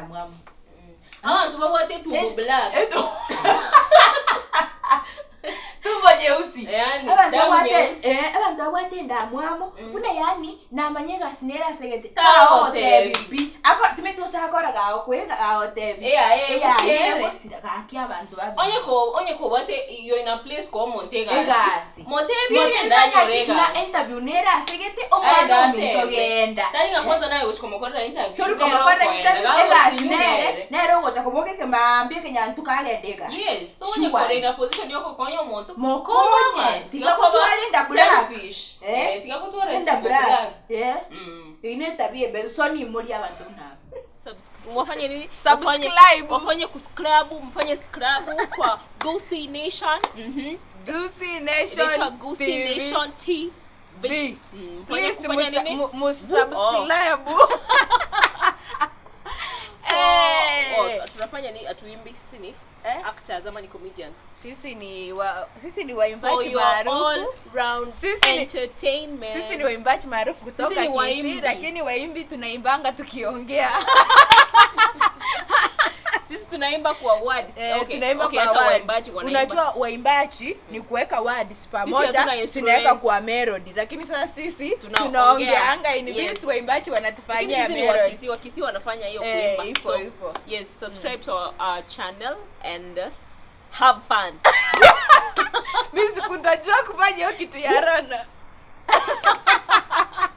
mwamu abantu babote tumbo black tumbo nyeusi abantu babote ndamwamu kuna yani namanyega sinera segete tao tebi ako timetusa akora gawo kwega gawo tebi mushere osira gaki abantu babi onye ko bote you in a place ko Montega Montebi ndanyo rega na interview nera segete omwana mintogenda talinga kwanza nayo uchikomokora interview turi komokora interview nero gocha koboke ke mambie ke nyantu kagendega yes so onye ko rega position yoko konyo monto mokonye tiga ko twalenda selfish tiga ko twalenda black ine tabie bensoni muri abantu nabo wafanye nini subscribe wafanye kusubscribe mfanye subscribe kwa Gusii Nation Gusii Nation Gusii Nation TV please subscribe tunafanya nini atuimbi sisi actors ama ni comedians sisi ni waimbaji maarufu all round entertainment sisi ni waimbaji maarufu kutoka Kisii lakini waimbi tunaimbanga tukiongea sisi tunaimba kwa words tunaimba kwa waimbaji unajua waimbaji ni kuweka words pamoja tunaweka kwa melody lakini sasa sisi tunaongeanga in this waimbaji wanatufanyia melody wakisi wanafanya hiyo kuimba hivyo hivyo yes subscribe to our channel and have fun mimi sikuntajua kufanya hiyo kitu ya Rona